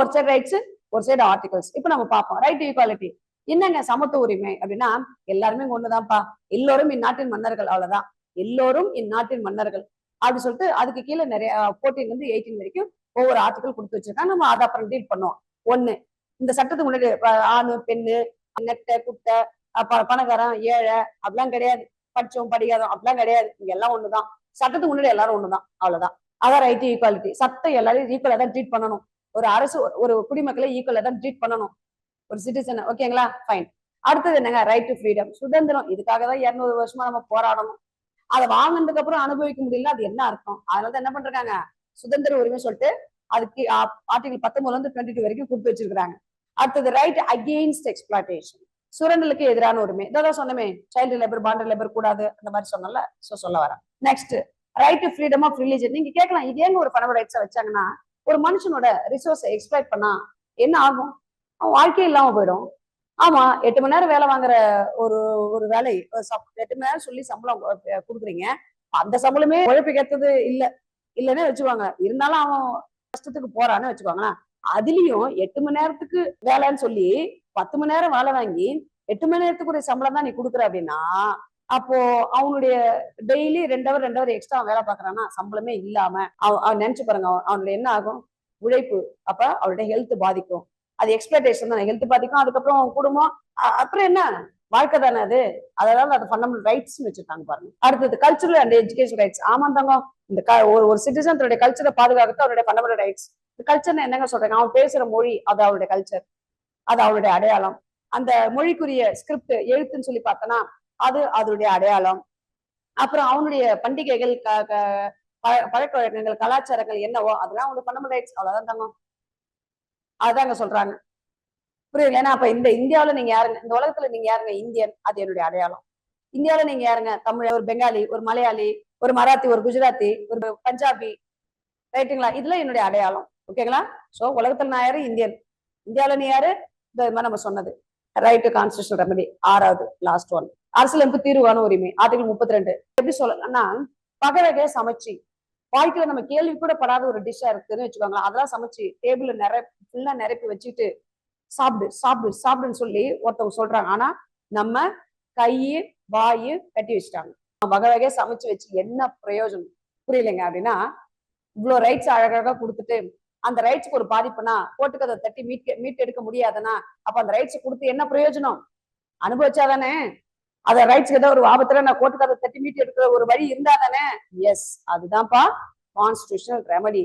ஒரு side rights, ஒரு side articles. இப்ப நம்ம பார்ப்போம் ரைட் டு ஈக்வாலிட்டி. என்னங்க சமத்துவ உரிமை அப்படின்னா எல்லாருமே ஒண்ணுதான்ப்பா, எல்லோரும் இந்நாட்டின் மன்னர்கள், அவ்வளவுதான். எல்லோரும் இந்நாட்டின் மன்னர்கள் அப்படி சொல்லிட்டு அதுக்கு கீழே நிறைய 14 இருந்து 18 வரைக்கும் ஒவ்வொரு ஆர்டிகல் கொடுத்து வச்சிருக்காங்க. நம்ம அதை அப்புறம் டீல் பண்ணுவோம். ஒண்ணு, இந்த சட்டத்துக்கு முன்னாடி ஆணு பெண்ணு, நெட்டை குட்டை, பணக்காரன் ஏழை அப்படிலாம் கிடையாது. படிச்சோம் படிக்காதோம் அப்படிலாம் கிடையாது. இங்க எல்லாம் ஒண்ணுதான். சட்டத்துக்கு முன்னாடி எல்லாரும் ஒண்ணுதான், அவ்வளவுதான். அதான் ரைட் டு ஈக்வாலிட்டி. சட்டம் எல்லாரையும் ஈக்குவலா தான் ட்ரீட் பண்ணணும். ஒரு அரசு ஒரு குடிமக்களை ஈக்குவலா தான் ட்ரீட் பண்ணணும், ஒரு சிட்டிசன். ஓகேங்களா, ஃபைன். அடுத்தது என்னங்க, ரைட் டு ஃப்ரீடம், சுதந்திரம். இதுக்காக தான் 200 வருஷமா நம்ம போராடணும். அதை வாங்கினதுக்கு அப்புறம் அனுபவிக்க முடியல, அது என்ன அர்த்தம்? அதனாலதான் என்ன பண்றாங்க, சுதந்திர உரிமை சொல்லிட்டு அதுக்கு ஆர்டிகல் 19 இருந்து 22 வரைக்கும் கொடுத்து வச்சிருக்காங்க. அடுத்தது ரைட் அகெயின்ஸ்ட் எக்ஸ்பிளாய்டேஷன், சுரண்டலுக்கு எதிரான உரிமை. இதான் சொன்னமே, சைல்டு லேபர் பாண்டட் லேபர் கூடாது, அந்த மாதிரி சொன்னல, சொல்ல வரேன். Next right to freedom of religion. நீங்க கேட்கலாம், இது ஏங்க ஒரு ஃபண்டமெண்டல் ரைட்ஸா வச்சாங்கன்னா, ஒரு மனுஷனோட ரிசோர்ஸை எக்ஸ்பிளாய்ட் பண்ணா என்ன ஆகும்? அவன் வாழ்க்கையே இல்லாம போயிடும். ஆமா, 8 மணி நேரம் வேலை வாங்குற ஒரு ஒரு வேலை 8 மணி நேரம் சொல்லி சம்பளம் கொடுக்குறீங்க. அந்த சம்பளமே உழைப்புக்கேற்றது இல்லைன்னு வச்சுக்குவாங்க. இருந்தாலும் அவன் கஷ்டத்துக்கு போறான்னு வச்சுக்கோங்களேன். அதுலயும் 8 மணி நேரத்துக்கு வேலைன்னு சொல்லி 10 மணி நேரம் வேலை வாங்கி 8 மணி நேரத்துக்குரிய சம்பளம் தான் நீ கொடுக்குற அப்படின்னா, அப்போ அவனுடைய டெய்லி 2 ஹவர் எக்ஸ்ட்ரா வேலை பாக்குறான்னா சம்பளமே இல்லாம அவன் நினைச்சு பாருங்க, அவனுடைய என்ன ஆகும்? உழைப்பு. அப்ப அவருடைய ஹெல்த் பாதிக்கும். அது எக்ஸ்பிளேஷன் தான், ஹெல்த் பாதிக்கும். அதுக்கப்புறம் குடும்பம், அப்புறம் என்ன, வாழ்க்கை தானே அது. அதனால அது ஃபண்டமெண்டல் ரைட்ஸ் வச்சிருக்காங்க பாருங்க. அடுத்தது கல்ச்சுரல் அண்ட் எஜுகேஷன் ரைட்ஸ். ஆமா தாங்க, இந்த ஒரு சிட்டிசன் தன்னுடைய கல்ச்சரை பாதுகாக்கிறது அவருடைய ஃபண்டமெண்டல் ரைட்ஸ். கல்ச்சர் என்னங்க சொல்றாங்க, அவன் பேசுற மொழி அது அவருடைய கல்ச்சர், அது அவருடைய அடையாளம். அந்த மொழிக்குரிய ஸ்கிரிப்ட் எழுத்துன்னு சொல்லி பார்த்தோன்னா அது அதனுடைய அடையாளம். அப்புறம் அவனுடைய பண்டிகைகள், பழக்க வழக்கங்கள், கலாச்சாரங்கள் என்னவோ அதெல்லாம் அவனுடைய ஃபண்டமெண்டல் ரைட்ஸ். அவ்வளவுதான் தாங்க, அதுதாங்க சொல்றாங்க. புரியல? ஏன்னா அப்ப இந்த இந்தியாவில நீங்க யாருங்க, இந்த உலகத்துல நீங்க யாருங்க? இந்தியன், அது என்னுடைய அடையாளம். இந்தியாவில நீங்க யாருங்க? தமிழ், ஒரு பெங்காலி, ஒரு மலையாளி, ஒரு மராத்தி, ஒரு குஜராத்தி, ஒரு பஞ்சாபி, ரைட்டுங்களா? இதுல என்னுடைய அடையாளம். ஓகேங்களா? சோ உலகத்துல நான் யாரு? இந்தியன். இந்தியாவில நீ யாரு? நம்ம சொன்னது ரைட் டு கான்ஸ்டிடியூஷனல் ரெமெடி. 6வது லாஸ்ட் ஒன், அரசியலமைப்பு தீர்வான உரிமை, ஆர்டிகல் 32. எப்படி சொல்லலாம்னா, வகை வகையா சமைச்சு வாழ்க்கையில நம்ம கேள்வி கூட படாத ஒரு டிஷ்ஷா இருக்குன்னு வச்சுக்கோங்களேன், அதெல்லாம் சமைச்சு டேபிள்ல ஃபுல்லா நிரப்பி வச்சுட்டு சாப்பிடு சாப்பிடு சாப்பிடுன்னு சொல்லி ஒருத்தவங்க சொல்றாங்க. ஆனா நம்ம கையு வாயு கட்டி வச்சுட்டாங்க. வகை வகையா சமைச்சு வச்சு என்ன பிரயோஜனம்? புரியலைங்க. அப்படின்னா இவ்வளவு ரைட்ஸ் அழகழகா கொடுத்துட்டு அந்த ரைட்ஸ்க்கு ஒரு பாதிப்புனா போட்டுக்கதை தட்டி மீட் எடுக்க முடியாதுன்னா அப்ப அந்த ரைட்ஸ் கொடுத்து என்ன பிரயோஜனம்? அனுபவிச்சாதானே. அத ரைட்ஸ்க்கு ஏதாவது ஒரு ஆபத்துல நான் கோட்டுக்கதை தட்டி மீட் எடுக்கிற ஒரு வழி இருந்தா தானே. எஸ், அதுதான்ப்பா கான்ஸ்டிடியூஷனல் ரெமடி.